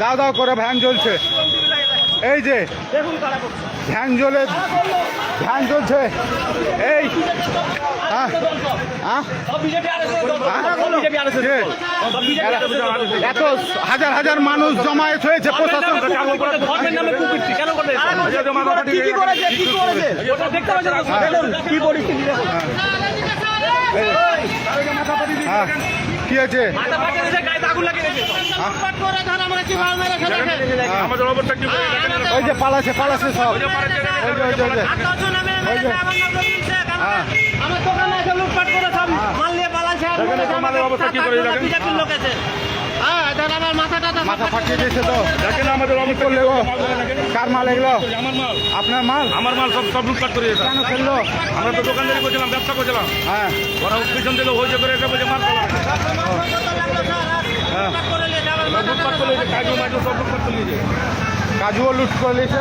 দাও দাও করে ভ্যান জ্বলছে। এই যে ভ্যান জ্বলছে এই এত হাজার হাজার মানুষ জমায়েত হয়েছে। প্রশাসন কি আছে ওই যে পালাছে সব। মাথা ফাটিয়ে দিয়েছে তো। দেখেন আমাদের করলে কার মাল এগুলো? আপনার মাল? আমার মাল সব লুটপাট করে কেন ফেললো? আমরা তো দোকানদারি করছিলাম, ব্যবসা করছিলাম। হ্যাঁ, ওরা পিছন থেকে হয়েছে করে এটা বলছে মাল কাজুও লুট করে নিয়েছে।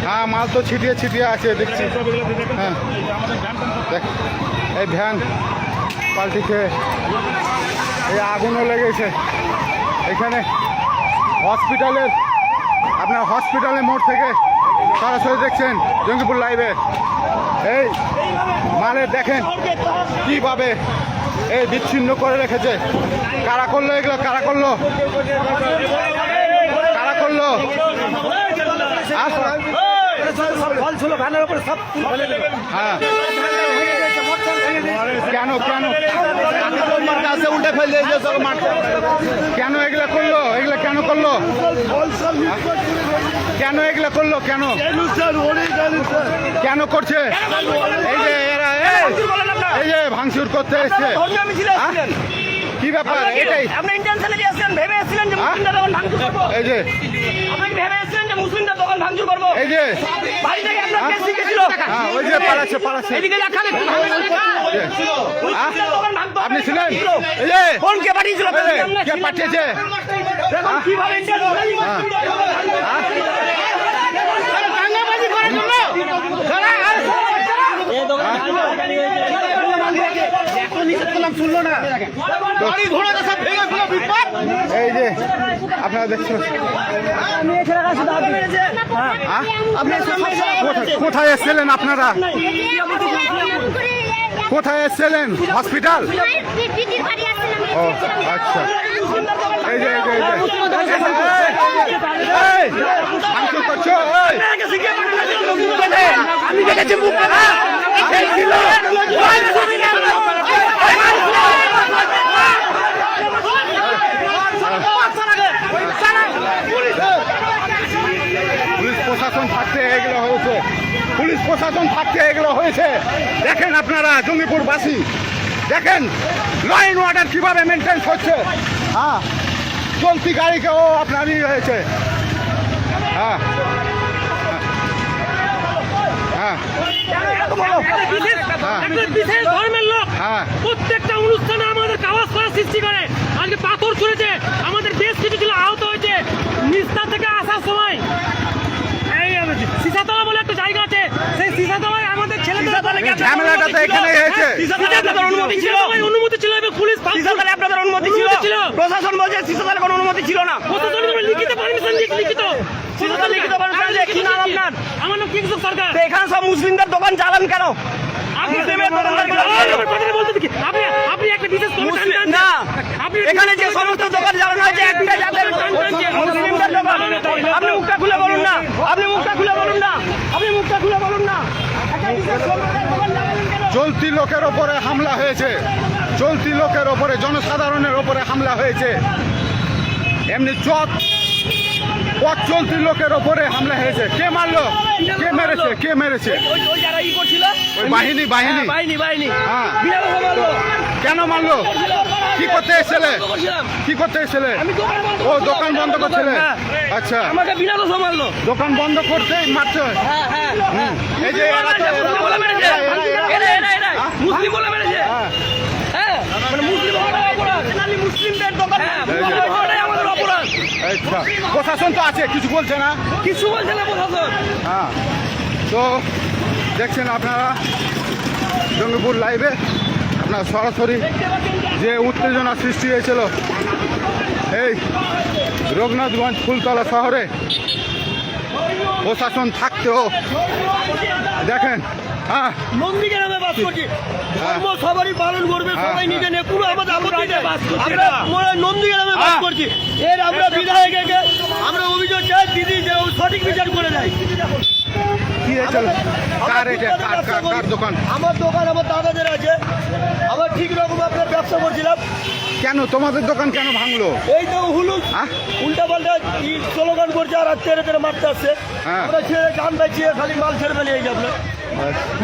হ্যাঁ, মাল তো ছিটিয়ে আছে দেখছি। হ্যাঁ, এই ভ্যান পাল্টিছে, এই আগুনও লেগেছে এখানে হসপিটালের মোড় থেকে সরাসরি দেখছেন জঙ্গিপুর লাইভে। এই মানে দেখেন কিভাবে এই বিচ্ছিন্ন করে রেখেছে। কারা করলো এগুলো? কারা করলো? হ্যাঁ, কেন উল্টে ফেলে কেন এগুলা করলো? কেন করলো? কেন করছে? এই যে ভাঙচুর করতে এসছে। কি ব্যাপার? এটাই আপনি ইন্টেনশনালি আসছেন, ভেবে এসেছিলেন যে মুসলিমরা তখন ভাঙচুর করব। এই যে আপনি ভেবে এসেছিলেন যে মুসলিমরা তখন ভাঙচুর করব। এই যে বাড়ি থেকে আপনার কেস লিখেছিল। হ্যাঁ, ওই যে পালাচ্ছে। এদিকে রাখা দেখুন। আপনি ছিলেন? এই যে কোন কে পাঠিয়েছিল? কে পাঠিয়েছে? দেখুন কিভাবে ইন্টেনশনালি দাঙ্গাবাজি করার জন্য এই দোকান এই যে আপনারা দেখছেন কোথায় এসেছিলেন আপনারা? কোথায় এসেছিলেন? হসপিটাল? ও আচ্ছা। এই যে ভাঙচুর করছো? আমি দেখেছি পুলিশ প্রশাসন থাকতে এগুলো হয়েছে। দেখেন আপনারা জঙ্গিপুরবাসী, দেখেন ল অ্যান্ড অর্ডার কিভাবে মেনটেন হচ্ছে। হ্যাঁ, চলতি গাড়িকেও আপনার হয়েছে। হ্যাঁ, বিশেষ ধর্মের লোক প্রত্যেকটা অনুষ্ঠানে আমাদের আওয়াজ করার সৃষ্টি করে। আজকে পাথর ছুঁড়েছে, আমাদের বেশ কিছু ছিল আহত হয়েছে। নিস্তা থেকে আসার সময় এই সিসাতলা বলে একটা জায়গা আছে, সেই সিসাতলায় আমাদের ছেলেদের ঝামেলাটা তো এখানে হয়েছে। অনুমতি ছিল এবং পুলিশ আপনাদের অনুমতি ছিল। প্রশাসন বলছে সিসাতলায় কোনো অনুমতি ছিল না। প্রশাসন লিখিত পারমিশন দিয়ে লিখিত আমার নাম কিংসুক সরকার। এখানে সব মুসলিমদের দোকান চালান কেন? আপনি একটা বিশেষ না, এখানে যে সমস্ত দোকান চালানো হয়েছে মুসলিমদের দোকান। আপনি মুখটা খুলে বলুন না। চলতি লোকের ওপরে হামলা হয়েছে, চলতি লোকের ওপরে, জনসাধারণের ওপরে হামলা হয়েছে। এমনি পথ চলতি লোকের ওপরে হামলা হয়েছে। কে মারলো? কে মেরেছে? বাহিনী। হ্যাঁ, কেন মারলো? কি করতে এসেছিলে? ও দোকান বন্ধ করছিলে? আচ্ছা, আমাকে বিনা দোষে মারলো। দোকান বন্ধ করতে মারছে। এই যে মুসলিম বলে মেরেছে। হ্যাঁ, মানে মুসলিমদের দোকান আমাদের অপরাধ। আচ্ছা, প্রশাসন তো আছে, কিছু বলছে না প্রশাসন। হ্যাঁ, তো দেখছেন আপনারা জঙ্গিপুর লাইভে আপনার সরাসরি যে উত্তেজনা সৃষ্টি হয়েছিল এই রঘুনাথগঞ্জ ফুলতলা শহরে প্রশাসন থাকতেও দেখেন, হ্যাঁ নন্দীগ্রামে বাস করছি, ধর্ম সবারই পালন করবে, হ্যাঁ, সবাই নিজে নিয়ে কোনো আমাদের আপত্তি নেই। বাস করছি আমরা না। নন্দীগ্রামে বাস হ্যাঁ। করছি, এর আমরা বিধায়ককে আমরা অভিযোগ চাই দিদি যে ও সঠিক বিচার করে দেয়। কি হয়েছে? কার এটা? আমরা কার কার কার দোকান? আমার দোকান আমার দাদাদের আছে, আমার ঠিক রকম আপনার ব্যবসা করছিলাম, কেন তোমাদের দোকান কেন ভাঙলো? এই তো হুলুস হ্যাঁ? উল্টা পাল্টা স্লোগান করছে আর তেরে তেরে মারতে আসছে। হ্যাঁ। আমরা ছেড়ে গান পাইছি, খালি মাল ছেড়ে ফেলে এই যাবো।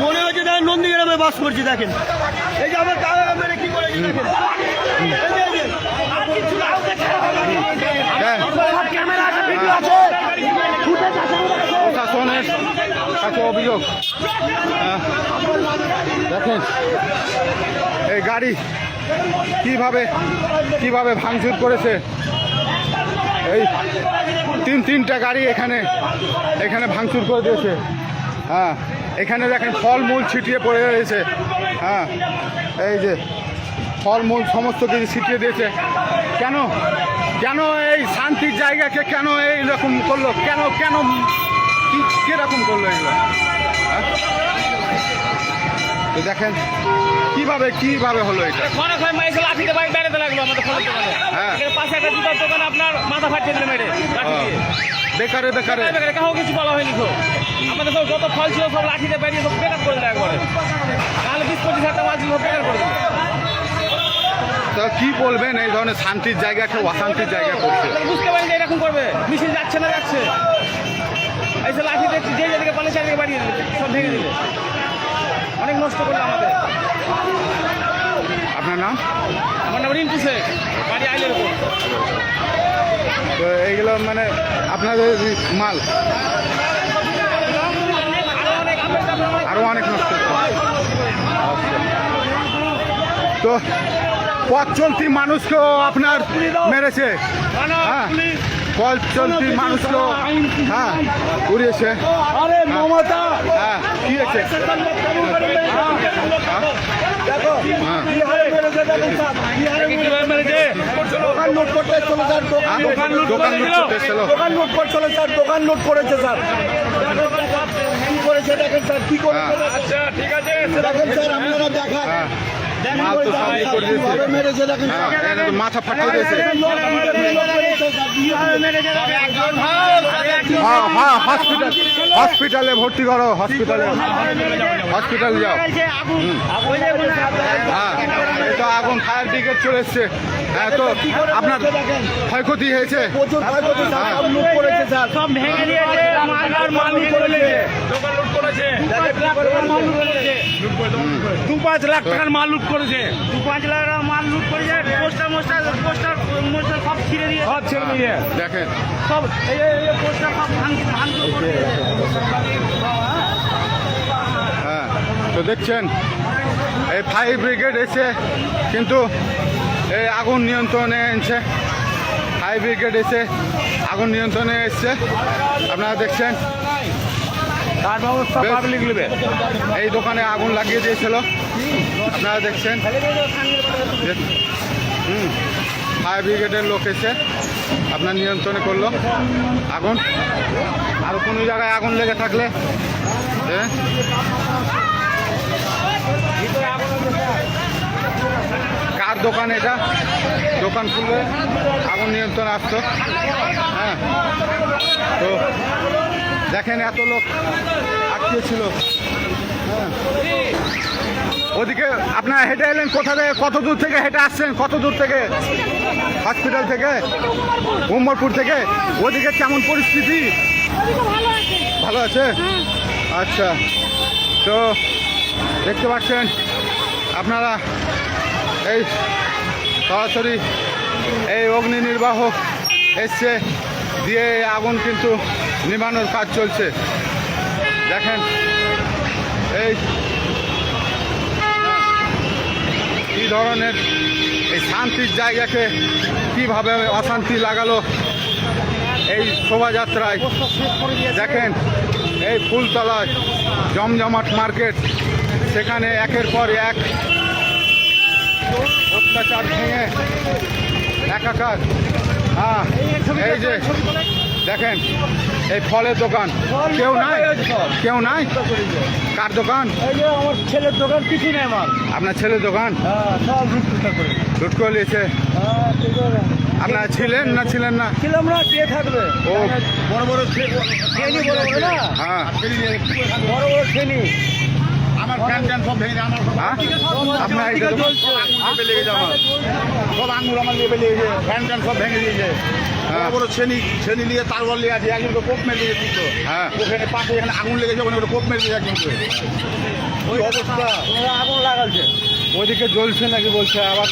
মনে হচ্ছে দেখেন নন্দীগ্রামে বাস করছি, দেখেন এই যে আমার কাকা মেরে কি করেছি দেখেন। এই যে, এই যে। হ্যাঁ, ক্যামেরা আছে, ভিডিও আছে। প্রশাসনের কাছে অভিযোগ। দেখেন এই গাড়ি কিভাবে ভাঙচুর করেছে। এই তিনটা গাড়ি এখানে ভাঙচুর করে দিয়েছে। হ্যাঁ, এখানে দেখেন ফলমূল ছিটিয়ে পড়ে রয়েছে। হ্যাঁ, এই যে ফলমূল সমস্ত কিছু ছিটিয়ে দিয়েছে। কেন এই শান্তির জায়গাকে কেন এইরকম করলো? কেন কিরকম করলো এগুলো? হ্যাঁ? তো দেখেন কিভাবে হলো এটা। অনেক সময় মাইসে লাঠিতে বাইক বেড়াতে লাগলো আমাদের ফলের দোকানে। হ্যাঁ। এখানে পাশে একটা জুতার দোকান আপনার মাথা ফাটিয়ে দিলে মেরে লাঠি দিয়ে। বেকারে বেকারে কাউ কিছু বলা হয়নি তো। আমাদের সব যত ফল ছিল সব লাঠিতে বেরিয়ে সব বেকার করে দিল একবারে। তাহলে 20-25 হাজার মাছ ছিল বেকার করে দিল। তো কি বলবেন এই ধরনের শান্তির জায়গাকে অশান্তির জায়গা করছে? বুঝতে পারি যে এরকম করবে, মিছিল যাচ্ছে না যাচ্ছে, এসে লাঠিতে যে যেদিকে পালে চারিদিকে বাড়িয়ে দিলে সব ভেঙে দিলে, অনেক নষ্ট করলো আমাদের। আপনার নাম? আমার নাম রিন্টু শেখ, বাড়ি আইলের উপর। তো এইগুলো মানে আপনাদের মাল আরো অনেক নষ্ট করছে। তো পথ চলতি মানুষকেও আপনার মেরেছে। হ্যাঁ, পথ চলতি মানুষকেও হ্যাঁ উড়িয়েছে। আরে মমতা, হ্যাঁ, কি হয়েছে? দেখো হ্যাঁ। কি হারে মেরেছে, দেখেন স্যার, কি হারে মেরেছে। দোকান লুট করতে চলে স্যার, হ্যাঁ, দোকান লুট করতে এসেছিল। দোকান লুট করছিল স্যার, দোকান লুট করেছে স্যার। কি করেছে দেখেন স্যার, কি করেছে আচ্ছা ঠিক আছে, দেখেন স্যার, আপনারা দেখান। হ্যাঁ, মাল তো সবাই করে দিয়েছে। কিভাবে মেরেছে দেখেন স্যার। হ্যাঁ, এটা তো মাথা ফাটিয়ে দিয়েছে। হ্যাঁ, হসপিটালে ভর্তি করো, হসপিটালে যাও। হ্যাঁ, এটা আগুন ফায়ার ব্রিগেড চলে এসছে। হ্যাঁ, তো আপনার ক্ষয়ক্ষতি হয়েছে? প্রচুর ক্ষয়ক্ষতি স্যার, সব লুট করেছে স্যার। সব ভেঙে দিয়েছে, মাল ভেঙে দিয়েছে, দোকান লুট করেছে, 2-5 লাখ টাকার মাল লুট করেছে, 2-5 লাখ টাকার মাল লুট করেছে, পোস্টার সব ছিঁড়ে দিয়ে, দেখেন সব এই পোস্টার সব ভাঙচুর করে দিয়েছে। হ্যাঁ, তো দেখছেন এই ফায়ার ব্রিগেড এসে কিন্তু এই আগুন নিয়ন্ত্রণে এনেছে। ফায়ার ব্রিগেড এসে আগুন নিয়ন্ত্রণে এসছে। আপনারা দেখছেন তার ব্যবস্থা বেশ। পাবলিক নেবে। এই দোকানে আগুন লাগিয়ে দিয়েছিল, আপনারা দেখছেন। ফায়ার ব্রিগেডের লোক এসে আপনার নিয়ন্ত্রণে করলো আগুন। আরও কোনো জায়গায় আগুন লেগে থাকলে কার দোকান এটা? দোকান খুললে আগুন নিয়ন্ত্রণ আসতো। হ্যাঁ, তো দেখেন এত লোক আটকে ছিল। হ্যাঁ, ওদিকে আপনারা হেঁটে এলেন কোথা থেকে? কত দূর থেকে হেঁটে আসছেন? কত দূর থেকে? হসপিটাল থেকে, উমরপুর থেকে। ওদিকে কেমন পরিস্থিতি? ভালো আছে? আচ্ছা, তো দেখতে পাচ্ছেন আপনারা এই সরাসরি এই অগ্নি নির্বাহক এসছে দিয়ে আগুন কিন্তু নিভানোর কাজ চলছে। দেখেন এই কি ধরনের এই শান্তির জায়গাকে কিভাবে অশান্তি লাগালো এই শোভাযাত্রায়। দেখেন এই ফুলতলায় জমজমাট মার্কেট, সেখানে একের পর এক অত্যাচার ভেঙে একাকার। হ্যাঁ, এই যে দেখেন এই ফলের দোকান, কেউ নাই, কেউ নাই। কার দোকান? এই যে আমার ছেলের দোকান, কিছু নেই আমার। আপনার ছেলের দোকান সব লুটপাট করে। লুট করে নিয়েছে। আপনারা ছিলেন না ছিলেন না? ছিলাম না, কে থাকবে? ও বড় বড় ট্রেনি, বড় বড় না, হ্যাঁ বড় বড় ট্রেনি। আমার ফ্যান ট্যান সব ভেঙে আমার আপনার এই যে দোকান সব লেগে যাবে, সব আঙুর আমার লেগে লেগেছে, ফ্যান ট্যান সব ভেঙে দিয়েছে। বড় বড় ছেনি নিয়ে তারওয়াল নিয়ে আছে, একজনকে কোপ মেরে দিয়েছে দিত। হ্যাঁ ওখানে পাশে এখানে আগুন লেগেছে, ওখানে কোপ মেরে দিয়েছে একজনকে। ওই অবস্থা। ওরা আগুন লাগাচ্ছে। ওইদিকে জ্বলছে নাকি বলছে আবার।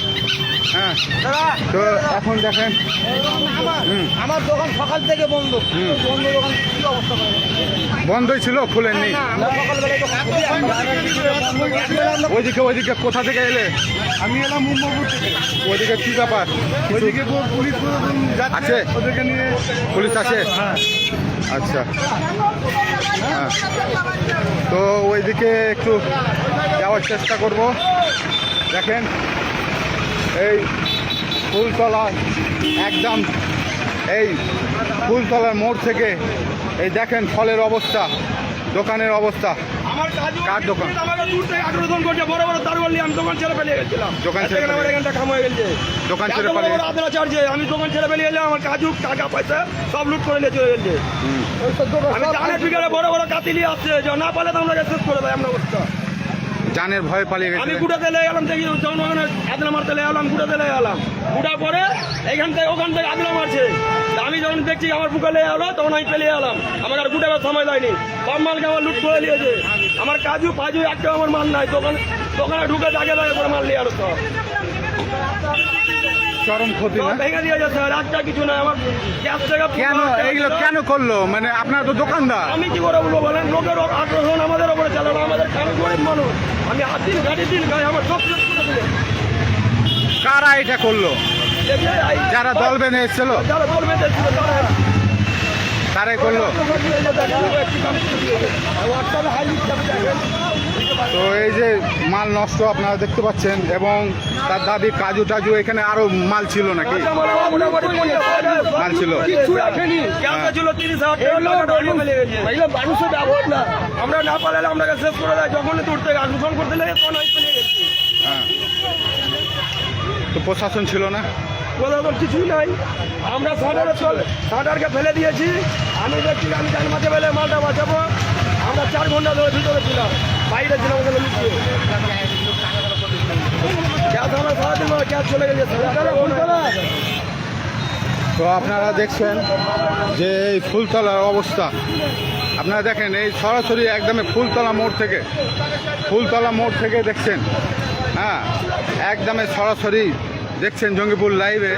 হ্যাঁ তো এখন দেখেন আমার দোকান সকাল থেকে বন্ধ। বন্ধ দোকান, কি অবস্থা করে? বন্ধই ছিল, খুলেননি। আমরা সকালবেলায় দোকান খুলি, ওইদিকে ওইদিকে কোথা থেকে এলে? আমি এলাম মুম্বাইপুর থেকে। ওইদিকে কি ব্যাপার? ওইদিকে পুলিশ প্রশাসন যাচ্ছে, আছে? ওদেরকে নিয়ে। পুলিশ আছে? হ্যাঁ। আচ্ছা হ্যাঁ, তো ওইদিকে একটু যাওয়ার চেষ্টা করব। দেখেন এই ফুলতলা, একদম এই ফুলতলার মোড় থেকে এই দেখেন ফলের অবস্থা, দোকানের অবস্থা। আমার কাজু কার দোকান? আমাকে দূর থেকে আক্রমণ করছে, বড় বড় তারওয়াল নিয়ে। আমি দোকান ছেড়ে বেরিয়ে গেছিলাম। দোকান ছেড়ে এখানে আমার এখানটা কাম হয়ে গেছে। দোকান ছেড়ে এত বড় পালিয়ে বড় আদলা চার্জে আমি দোকান ছেড়ে বেরিয়ে এলাম। আমার কাজু, টাকা পয়সা সব লুট করে নিয়ে চলে গেছে। আমি জানের ফিগারে বড় বড় কাতি নিয়ে আসছে, যে না পালে তো আমরা শেষ করে দেয় এমন অবস্থা। জানের ভয়ে পালিয়ে আমি গেছে। গুড়াতে লেগে গেলাম, দেখি যখন ওখানে আদলা মারতে লেগে গেলাম, গুড়াতে লেগে গেলাম। গুড়ার পরে এইখান থেকে ওখান থেকে আদলা মারছে। তা আমি যখন দেখছি আমার বুকে লেগে গেলো, তখন আমি পেলে গেলাম। আমার আর গুটাবার সময় দেয়নি, সব মালকে আমার লুট করে নিয়েছে। আমার কাজু ফাজু একটা আমার মাল নাই। দোকানে ঢুকে জাগে জাগে করে মাল নিয়ে আলো সব চরম ক্ষতি সব না? ভেঙে দিয়েছে স্যার, একটা কিছু নাই। আমার গ্যাস থেকে কেন এইগুলো কেন করলো? মানে আপনার তো দোকানদার। আমি কি করে বলবো বলেন? লোকের আগ্রহণ আমাদের ওপরে চালানো। আমাদের আমি গরিব মানুষ, আমি হাত দিন গাড়ি দিন খাই, আমার সব শেষ করে দিলে। কারা এটা করলো? যারা দল বেঁধে এসেছিল যারা বলবে দেখছিল তারা তারাই করলো। তো এই যে মাল নষ্ট আপনারা দেখতে পাচ্ছেন, এবং তার দাবি কাজু টাজু এখানে আরো মাল ছিল নাকি? মাল ছিল। মানুষের ব্যবহার না, আমরা না পালালে আমরা শেষ করে দেয়। যখন দূর থেকে আন্দোলন করতে লাগে তখন আমি চলে গেছি। হ্যাঁ, তো প্রশাসন ছিল না? কোথাও কিছুই নাই। আমরা সাঁটারকে ফেলে দিয়েছি। আমি দেখছি আমি জান মাঝে ফেলে মালটা বাঁচাবো। আমরা 4 ঘন্টা ধরে ভিতরে ছিলাম, বাইরে ছিলাম ওখানে লুকিয়ে। গ্যাস আমরা সারাদিন গ্যাস চলে গেছে। তো আপনারা দেখছেন যে এই ফুলতলার অবস্থা, আপনারা দেখেন এই সরাসরি একদম ফুলতলা মোড় থেকে দেখছেন। হ্যাঁ, একদম সরাসরি দেখছেন জঙ্গিপুর লাইভে।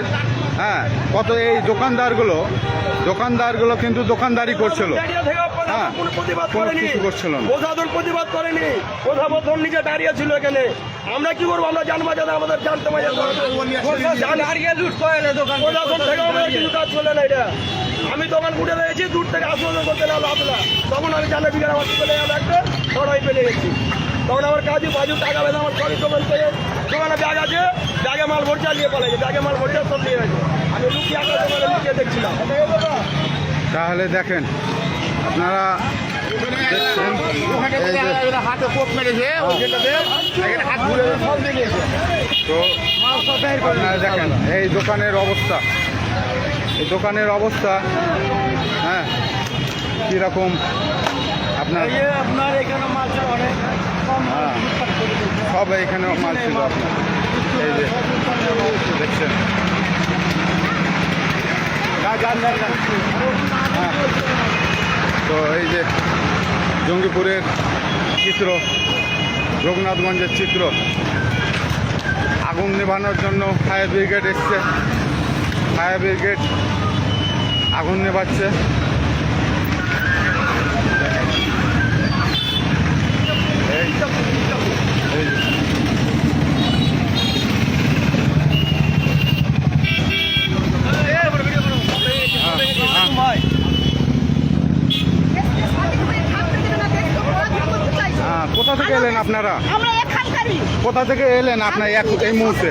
হ্যাঁ, কত এই দোকানদারগুলো কিন্তু দোকানদারি করছিল। হ্যাঁ, কোনো কিছু করছিল না। প্রশাসন প্রতিবাদ করেনি, প্রশাসন নিজে দাঁড়িয়ে ছিল এখানে। আমরা কি করবো? আমরা জান বাজাতে আমাদের জানতে বাজাতে প্রশাসন থেকে আমাদের কিছু কাজ চলে না। এটা আমি দোকান ঘুরে রয়েছি, দূর থেকে আন্দোলন করতে লাগলো আসলা। তখন আমি জানা বিঘার আমার চলে গেল একটা, সবাই পেলে গেছি। তখন আমার কাজু ফাজু টাকা বেঁধে আমার সবই দোকান থেকে, দোকানে ব্যাগ আছে, ব্যাগে মাল ভরে চালিয়ে পালাইছে, ব্যাগে মাল ভরে সব নিয়ে গেছে। আমি লুকিয়ে একটা দোকানে লুকিয়ে দেখছিলাম। তাহলে দেখেন আপনারা দেখছেন এই যে হাতে কোপ মেরেছে, ওইখানটাতে এখানে হাত ঘুরে সব দিয়েছে। তো আপনারা দেখেন এই দোকানের অবস্থা। হ্যাঁ, কীরকম আপনার আপনার এখানে মাল ছিল অনেক, হ্যাঁ, সব এখানে মাল ছিল আপনার। এই যে দেখছেন। হ্যাঁ, তো এই যে জঙ্গিপুরের চিত্র, রঘুনাথগঞ্জের চিত্র। আগুন নেভানোর জন্য ফায়ার ব্রিগেড এসছে, ফায়ার ব্রিগেড আগুন নেভাচ্ছে। এই এই যে। কোথা থেকে এলেন আপনারা? আমরা এখানকারই। কোথা থেকে এলেন আপনার এই মুহূর্তে?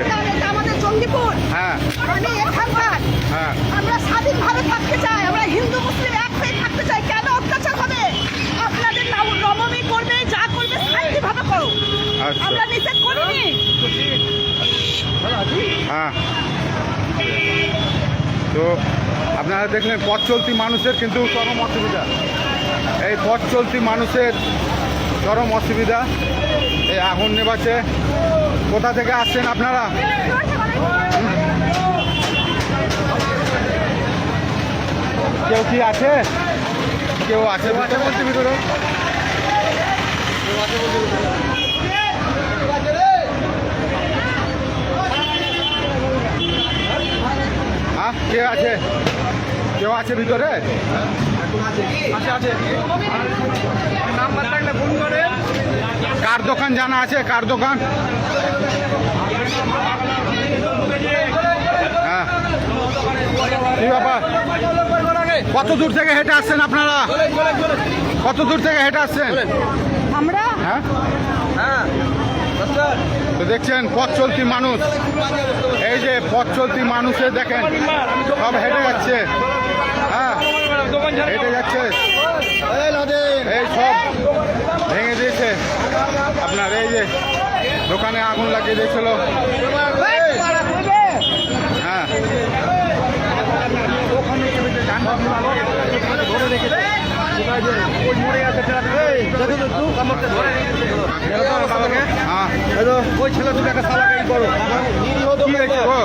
আমাদের জঙ্গিপুর। হ্যাঁ আমি এখানকার। হ্যাঁ আমরা স্বাধীনভাবে থাকতে চাই, আমরা হিন্দু মুসলিম একসাথে থাকতে চাই। কেন অত্যাচার হবে? আপনাদের নবমী করবে, যা করবে শান্তিভাবে করো, আচ্ছা। আমরা নিষেধ করিনি। হ্যাঁ, তো আপনারা দেখলেন পথ চলতি মানুষের কিন্তু চরম অসুবিধা। এই পথ চলতি মানুষের চরম অসুবিধা। এই আগুন নেভাচ্ছে। কোথা থেকে আসছেন আপনারা? কেউ কি আছে? কেউ আছে বলতে ভিতরে? হ্যাঁ, কে আছে? কেউ আছে ভিতরে? কার দোকান জানা আছে? কার দোকান? হ্যাঁ, কি ব্যাপার? কত দূর থেকে হেঁটে আসছেন আপনারা? কত দূর থেকে হেঁটে আসছেন? আমরা হ্যাঁ, তো দেখছেন পথ চলতি মানুষ। এই যে পথ চলতি মানুষে দেখেন সব হেঁটে যাচ্ছে। হ্যাঁ, হেঁটে যাচ্ছে। এই সব ভেঙে দিয়েছে আপনার। এই যে দোকানে আগুন লাগিয়ে দিয়েছিল। হ্যাঁ, ওই ছেলে দুটো একটা সালাকাই করো। কি হয়েছে গো?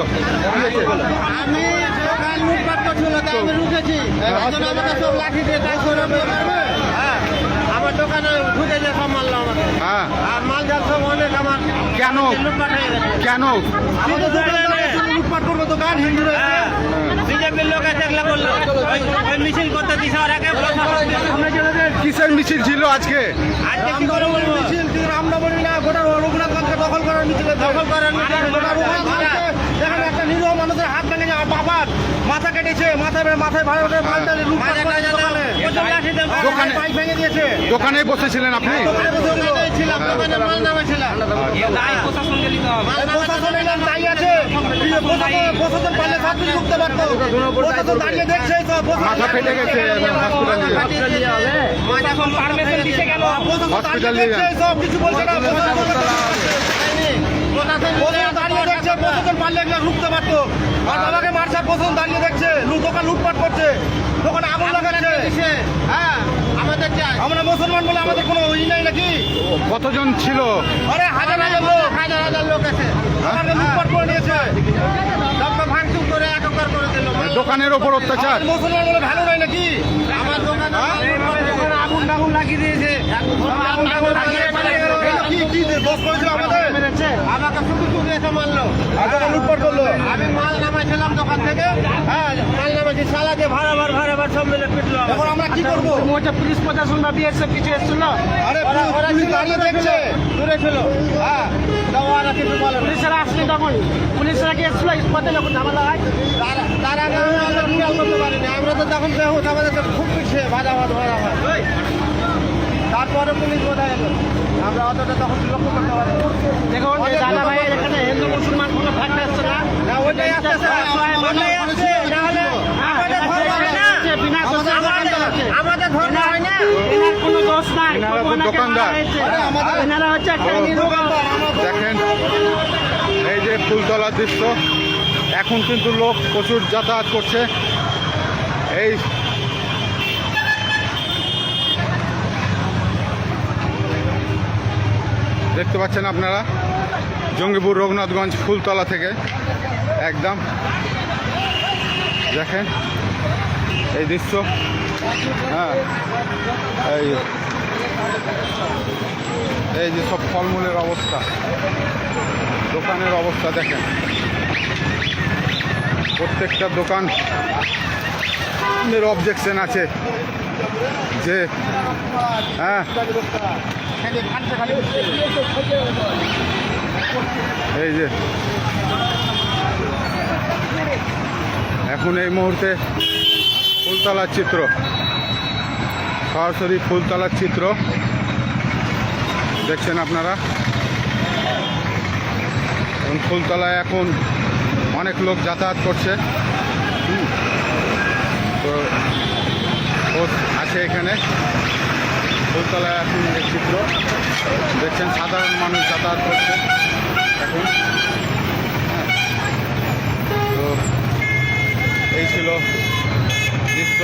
কি হয়েছে? আমি দোকান লুটপাট করছিল তাই আমি রুখেছি। এখন আমাকে সব লাঠি দিয়ে তাই করে মারবে। হ্যাঁ, আমার দোকানে ঢুকে যে সব মারলো আমাকে। হ্যাঁ, আর মাল যার সব অনেক আমার কেন? লুটপাট হয়ে গেছে। কেন? আমাদের দোকানে লুটপাট করবো দোকান হিন্দু বিজেপির লোক এসে এগুলো করলো। ওই মিছিল করতে দিছে আর একে কিসের মিছিল ছিল আজকে? আজকে কি করে বলবো? মিছিল আমরা বলি না, গোটা রঘুনাথগঞ্জকে দখল করার মিছিল। দখল করার মিছিল গোটা রঘুনাথগঞ্জকে দেখেন একটা নিরীহ মানুষের হাত ভেঙে যায়, বাবার মাথা কেটেছে, মাথায় ভাড়া মালটা লুটপাট করে দোকানে বাইক ভেঙে দিয়েছে। দোকানে বসেছিলেন আপনি? ছিলাম দোকানে মাল নামেছিলাম। প্রশাসন এলাম তাই আছে, প্রশাসন পারলে সব কিছু ঢুকতে পারতো। প্রশাসন দাঁড়িয়ে দেখছে সব। মাথা ফেটে গেছে হসপিটালে। প্রশাসন দাঁড়িয়ে দেখছে সব কিছু বলছে না। প্রশাসন দাঁড়িয়ে দেখছে, প্রশাসন পারলে এগুলো ঢুকতে পারতো। আর বাবাকে মারছে, প্রশাসন দাঁড়িয়ে দেখছে, দোকান লুটপাট করছে, দোকানে আগুন লাগাচ্ছে। হ্যাঁ, আমাদের আমরা মুসলমান বলে আমাদের কোনো ই নাই নাকি? কতজন ছিল? আরে হাজার হাজার লোক, হাজার হাজার লোক আছে। দোকানে লুটপাট করে নিয়েছে, সবটা ভাঙচুর করে একাকার করে দিল। দোকানের ওপর অত্যাচার। মুসলমান বলে ভালো নাই নাকি? আমার দোকানে আগুন টাগুন লাগিয়ে দিয়েছে। আগুন টাগুন লাগিয়ে কি দোষ করেছিল আমাদের? আমাকে শুধু শুধু এসে মারলো, দোকান লুটপাট করলো। আমি মাল নামাইছিলাম দোকান থেকে। হ্যাঁ, মাল নামাইছি, সালাতে ভাড়াবার সব মিলে পিটলো। এখন আমরা কি করবো? পুলিশ প্রশাসন বা বিএসএফ কিছু এসেছিল? আরে পুলিশ দাঁড়িয়ে দেখছে, দূরে ছিল। হ্যাঁ, ওরা কিছু বলে না। পুলিশেরা আসলে তখন পুলিশরা কি এসেছিল স্পটে যখন ঝামেলা হয়? তার আগে আমরা খেয়াল করতে পারিনি। আমরা তো তখন আমাদের তো খুব পিছিয়ে ভাজা ধরা হয়। তারপরে পুলিশ বোঝা গেল, আমরা অতটা তখন লক্ষ্য করতে পারি। দেখুন দাদা ভাই, এখানে হিন্দু মুসলমান কোনো ফ্যাক্ট আসছে না। ওইটাই আসছে, ওইটাই আসছে। নাহলে আমাদের ধর্ম হয় না, আমাদের ধর্ম হয় না, এনার কোনো দোষ নাই। দোকানদার এনারা হচ্ছে একটা দোকানদার। দেখেন এই যে ফুলতলার দৃশ্য। এখন কিন্তু লোক প্রচুর যাতায়াত করছে। এই দেখতে পাচ্ছেন আপনারা জঙ্গিপুর রঘুনাথগঞ্জ ফুলতলা থেকে একদম দেখেন এই দৃশ্য। হ্যাঁ, এই যে সব ফলমূলের অবস্থা, দোকানের অবস্থা দেখেন। প্রত্যেকটা দোকানের অবজেকশন আছে যে হ্যাঁ, এই যে এখন এই মুহূর্তে ফুলতলার চিত্র, সরাসরি ফুলতলার চিত্র দেখছেন আপনারা। এবং ফুলতলায় এখন অনেক লোক যাতায়াত করছে। ফুলতলায় এখন এই চিত্র দেখছেন, সাধারণ মানুষ যাতায়াত করছে এখন। তো এই ছিল দৃশ্য।